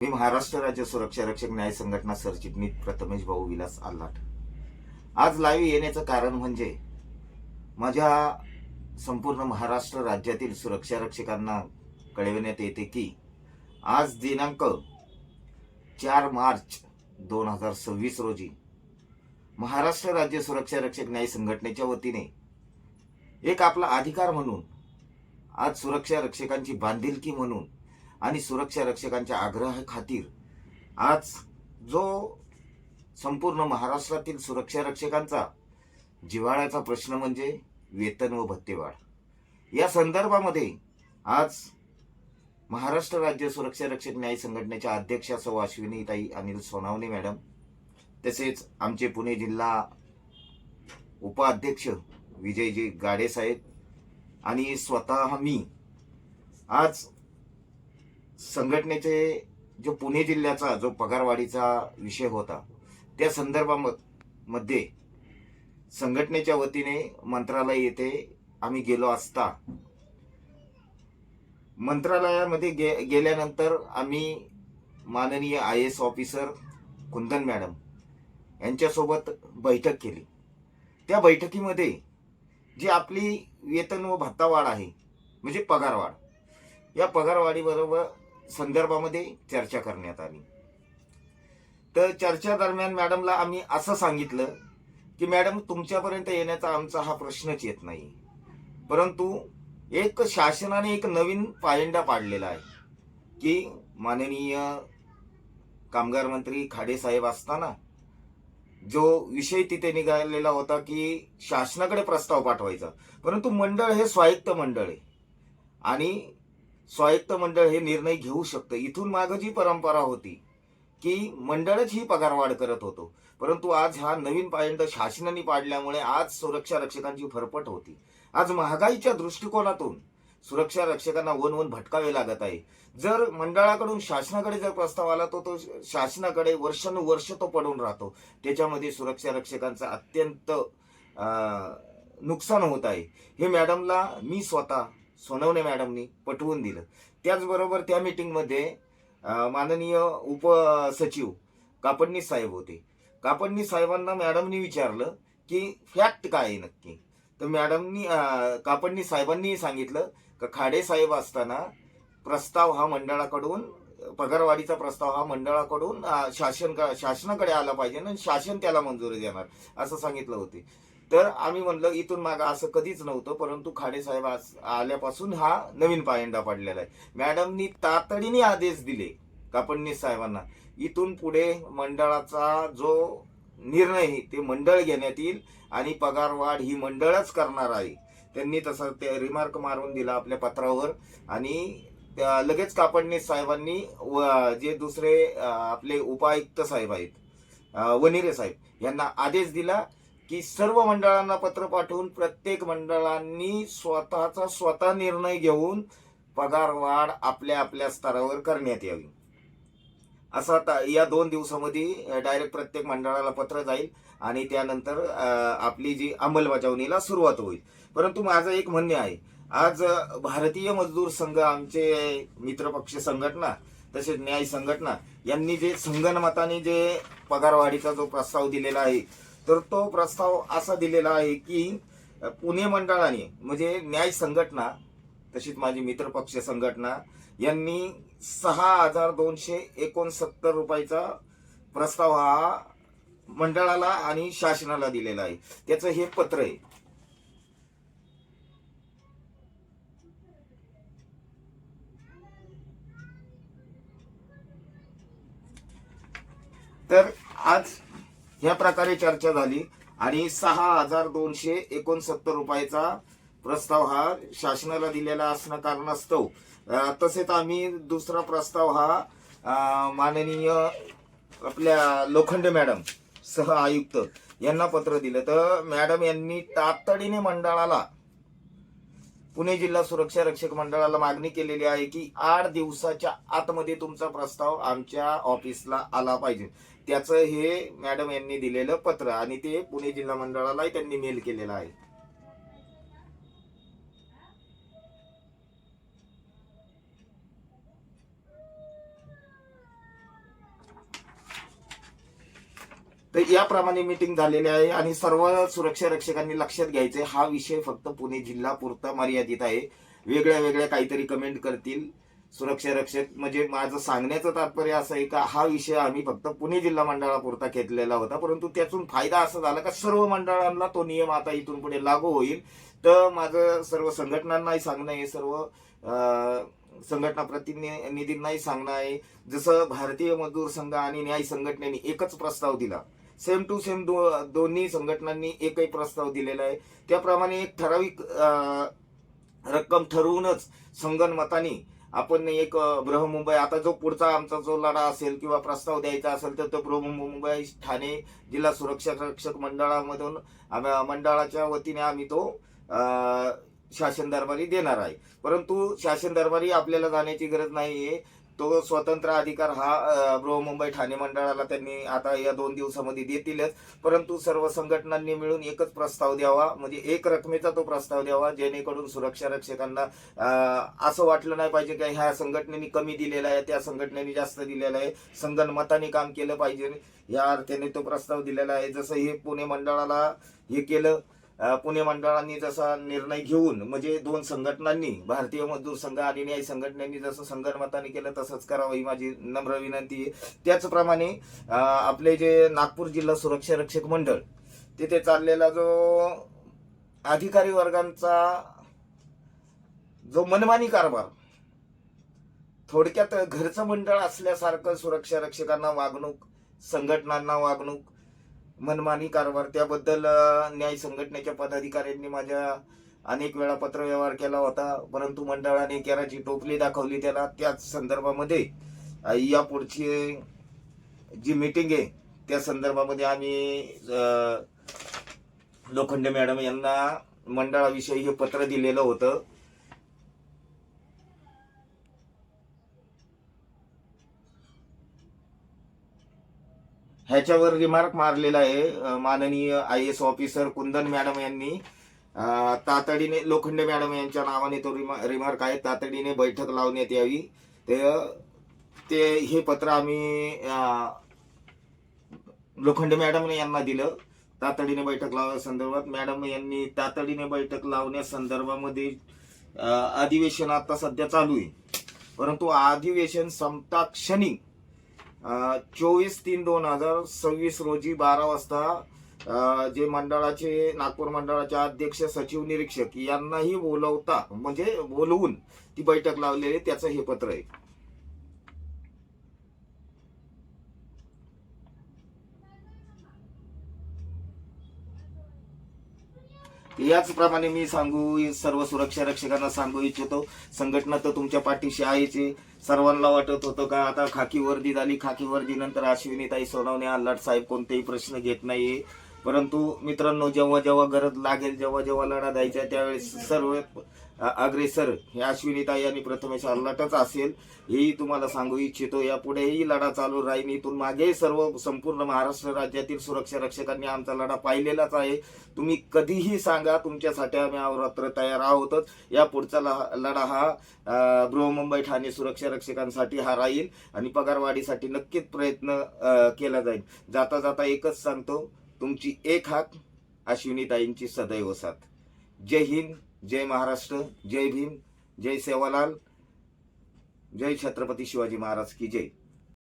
मी महाराष्ट्र राज्य सुरक्षा रक्षक न्याय संघटना सरचिटणीस प्रथमेश भाऊ विलास आल्हाट। आज लाईव्ह येण्याचं कारण म्हणजे माझ्या संपूर्ण महाराष्ट्र राज्यातील सुरक्षा रक्षकांना कळविण्यात येते की आज दिनांक 4 मार्च 2026 रोजी महाराष्ट्र राज्य सुरक्षा रक्षक न्याय संघटनेच्या वतीने एक आपला अधिकार म्हणून, आज सुरक्षा रक्षकांची बांधिलकी म्हणून आणि सुरक्षा रक्षकांच्या आग्रहा खातीर आज जो संपूर्ण महाराष्ट्रातील सुरक्षा रक्षकांचा जिव्हाळ्याचा प्रश्न म्हणजे वेतन व भत्तेवाढ, या संदर्भामध्ये आज महाराष्ट्र राज्य सुरक्षा रक्षक न्याय संघटनेच्या अध्यक्षा सौ अश्विनीताई अनिल सोनावणे मॅडम, तसेच आमचे पुणे जिल्हा उपाध्यक्ष विजयजी गाडे साहेब आणि स्वतः मी आज संघटनेचे जो पुणे जिल्ह्याचा जो पगारवाढीचा विषय होता त्या संदर्भामध्ये संघटनेच्या वतीने मंत्रालय येथे आम्ही गेलो असता मंत्रालयामध्ये गेल्यानंतर आम्ही माननीय IAS ऑफिसर कुंदन मॅडम यांच्यासोबत बैठक केली। त्या बैठकीमध्ये जी आपली वेतन व भत्ता वाढ आहे म्हणजे पगारवाढ, या पगारवाढीबरोबर संदर्भामध्ये चर्चा करण्यात आली। तर चर्चा दरम्यान मॅडमला आम्ही असं सांगितलं की मॅडम, तुमच्यापर्यंत येण्याचा आमचा हा प्रश्नच येत नाही, परंतु एक शासनाने एक नवीन पायंडा पाडलेला आहे की माननीय कामगार मंत्री खाडे साहेब असताना जो विषय तिथे निघालेला होता की शासनाकडे प्रस्ताव पाठवायचा, परंतु मंडळ हे स्वायत्त मंडळ आहे आणि स्वायत्त मंडळ हे निर्णय घेऊ शकतं। इथून मागे जी परंपरा होती की मंडळच ही पगारवाढ करत होतो, परंतु आज हा नवीन पायंडा शासनाने पाडल्यामुळे आज सुरक्षा रक्षकांची फरफट होती। आज महागाईच्या दृष्टिकोनातून सुरक्षा रक्षकांना वन भटकावे लागत आहे। जर मंडळाकडून शासनाकडे जर प्रस्ताव आला तो शासनाकडे वर्षानुवर्ष तो पडून राहतो, त्याच्यामध्ये सुरक्षा रक्षकांचं अत्यंत नुकसान होत आहे। हे मॅडमला मी स्वतः सोनवणे मॅडमनी पटवून दिलं। त्याचबरोबर त्या मीटिंगमध्ये माननीय उपसचिव कापडणीस साहेब होते। कापडणीस साहेबांना मॅडमनी विचारलं की फॅक्ट काय आहे नक्की, तर मॅडमनी कापडणीस साहेबांनी सांगितलं की खाडे साहेब असताना प्रस्ताव हा मंडळाकडून, पगारवाढीचा प्रस्ताव हा मंडळाकडून शासनाकडे आला पाहिजे आणि शासन त्याला मंजुरी देणार असं सांगितलं होते। तर आम्ही म्हणलं इथून मागं असं कधीच नव्हतं, परंतु खाडे साहेब आल्यापासून हा नवीन पायंडा पडलेला आहे। मॅडमनी तातडीने आदेश दिले कापडणीस साहेबांना, इथून पुढे मंडळाचा जो निर्णय आहे ते मंडळ घेण्यात येईल आणि पगारवाढ ही मंडळच करणार आहे। त्यांनी तसं ते रिमार्क मारून दिला आपल्या पत्रावर आणि लगेच कापडणीस साहेबांनी जे दुसरे आपले उपायुक्त साहेब आहेत वनिरे साहेब यांना आदेश दिला की सर्व मंडळांना पत्र पाठवून प्रत्येक मंडळांनी स्वतः निर्णय घेऊन पगारवाढ आपल्या आपल्या स्तरावर करण्यात यावी। असा या 2 दिवसामध्ये डायरेक्ट प्रत्येक मंडळाला पत्र जाईल आणि त्यानंतर आपली जी अंमलबजावणीला सुरुवात होईल। परंतु माझं एक म्हणणे आहे, आज भारतीय मजदूर संघ, आमचे मित्रपक्ष संघटना तसेच न्याय संघटना यांनी जे संगनमताने जे पगारवाढीचा जो प्रस्ताव दिलेला आहे, तर तो प्रस्ताव असा दिलेला आहे की पुणे मंडळाने म्हणजे न्याय संघटना तशीच माझी मित्रपक्ष संघटना यांनी 6,269 रुपयाचा प्रस्ताव हा मंडळाला आणि शासनाला दिलेला आहे। त्याचं हे पत्र आहे। तर आज ह्या प्रकारे चर्चा झाली आणि 6,269 रुपयाचा प्रस्ताव हा शासनाला दिलेला असणं कारणास्तव तसेच आम्ही दुसरा प्रस्ताव हा माननीय आपल्या लोखंडे मॅडम सह आयुक्त यांना पत्र दिलं। तर मॅडम यांनी तातडीने मंडळाला, पुणे जिल्हा सुरक्षा रक्षक मंडळाला मागणी केलेली आहे की 8 दिवसाच्या आतमध्ये तुमचा प्रस्ताव आमच्या ऑफिसला आला पाहिजे। त्याचं हे मॅडम यांनी दिलेलं पत्र आणि ते पुणे जिल्हा मंडळालाही त्यांनी मेल केलेलं आहे। तर याप्रमाणे मीटिंग झालेली आहे आणि सर्व सुरक्षा रक्षकांनी लक्षात घ्यायचे, हा विषय फक्त पुणे जिल्हा पुरता मर्यादित आहे. वेगळ्या वेगळ्या काहीतरी कमेंट करतील सुरक्षा रक्षक, म्हणजे माझं सांगण्याचं तात्पर्य असं आहे का हा विषय आम्ही फक्त पुणे जिल्हा मंडळापुरता घेतलेला होता, परंतु त्यातून फायदा असा झाला का सर्व मंडळांना तो नियम आता इथून पुढे लागू होईल. तर माझं सर्व संघटनांनाही सांगणं आहे, सर्व संघटना प्रतिनिधींनाही सांगणं आहे, जसं भारतीय मजदूर संघ आणि न्याय संघटनेने एकच प्रस्ताव दिला, सेम टू सेम दोन्ही संघटनांनी एकही प्रस्ताव दिलेला आहे, त्याप्रमाणे एक ठराविक रक्कम ठरवूनच संगनमताने आपण एक बृहमुंबई, आता जो पुढचा आमचा जो लढा असेल किंवा प्रस्ताव द्यायचा असेल तर तो बृहमुंबई ठाणे जिल्हा सुरक्षा रक्षक मंडळामधून मंडळाच्या वतीने आम्ही तो शासन दरबारी देणार आहे. परंतु शासन दरबारी आपल्याला जाण्याची गरज नाहीये, तो स्वतंत्र अधिकार हा बृहमुंबई ठाणे मंडळाला त्यांनी आता या 2 दिवसामध्ये देतीलच. परंतु सर्व संघटनांनी मिळून एकच प्रस्ताव द्यावा, म्हणजे एक रकमेचा तो प्रस्ताव द्यावा, जेणेकरून सुरक्षा रक्षकांना असं वाटलं नाही पाहिजे की ह्या संघटनेने कमी दिलेला आहे, त्या संघटनेने जास्त दिलेला आहे. संगनमताने काम केलं पाहिजे, या अर्थाने तो प्रस्ताव दिलेला आहे. जसं हे पुणे मंडळाला हे केलं, पुणे मंडळांनी जसा निर्णय घेऊन, म्हणजे 2 संघटनांनी, भारतीय मजदूर संघ आणि न्याय संघटनेनी जसं संगनमताने केलं तसंच करावं ही माझी नम्र विनंती आहे. त्याचप्रमाणे आपले जे नागपूर जिल्हा सुरक्षा रक्षक मंडळ तिथे चाललेला जो अधिकारी वर्गांचा जो मनमानी कारभार, थोडक्यात घरचं मंडळ असल्यासारखं सुरक्षा रक्षकांना वागणूक, संघटनांना वागणूक, मनमानी कारभार, त्याबद्दल न्याय संघटनेच्या पदाधिकाऱ्यांनी माझ्या अनेक वेळा पत्रव्यवहार केला होता, परंतु मंडळाने केराची टोपली दाखवली त्याला. त्याच संदर्भामध्ये या पुढची जी मीटिंग आहे त्या संदर्भामध्ये आम्ही लोखंडे मॅडम यांना मंडळाविषयी हे पत्र दिलेलं होतं. ह्याच्यावर रिमार्क मारलेला आहे माननीय IAS ऑफिसर कुंदन मॅडम यांनी. तातडीने लोखंडे मॅडम यांच्या नावाने तो रिमार्क आहे, तातडीने बैठक लावण्यात यावी. ते हे पत्र आम्ही लोखंडे मॅडम यांना दिलं तातडीने बैठक लावण्यासंदर्भात. मॅडम यांनी तातडीने बैठक लावण्यासंदर्भामध्ये अधिवेशन आता सध्या चालू आहे, परंतु अधिवेशन संपता क्षणी 24/3/2026 रोजी 12 वाजता जे मंडळाचे नागपूर मंडळाचे अध्यक्ष, सचिव, निरीक्षक यांनाही बोलवता, म्हणजे बोलवून ती बैठक लावलेली, त्याचं हे पत्र आहे. याचप्रमाणे मी सर्व सुरक्षा रक्षकांना सांगू इच्छितो, संघटना तर तुमच्या पाठीशी आहेच. सर्वांना वाटत होतं का आता खाकी वर्दी झाली, खाकी वर्दीनंतर अश्विनीताई सोनवणे आल्हाट साहेब कोणतेही प्रश्न घेत नाहीये. परंतु मित्रांनो, जेव्हा जेव्हा गरज लागेल, जेव्हा जेव्हा लढा द्यायचा त्यावेळेस सर्व अग्रेसर हे अश्विनीताई आणि प्रथमेश आल्हाटच असेल, हेही तुम्हाला सांगू इच्छितो. यापुढेही लढा चालू राहील. इथून मागे सर्व संपूर्ण महाराष्ट्र राज्यातील सुरक्षा रक्षकांनी आमचा लढा पाहिलेलाच आहे. तुम्ही कधीही सांगा, तुमच्यासाठी आम्ही अहोरात्र तयार आहोतच. या पुढचा लढा हा बृहमुंबई ठाणे सुरक्षा रक्षकांसाठी हा राहील आणि पगारवाढीसाठी नक्कीच प्रयत्न केला जाईल. जाता जाता एकच सांगतो, तुमची एक हाक, अश्विनीताईंची सदैव साथ. जय हिंद, जय महाराष्ट्र, जय भीम, जय सेवालाल, जय छत्रपती शिवाजी महाराज की जय.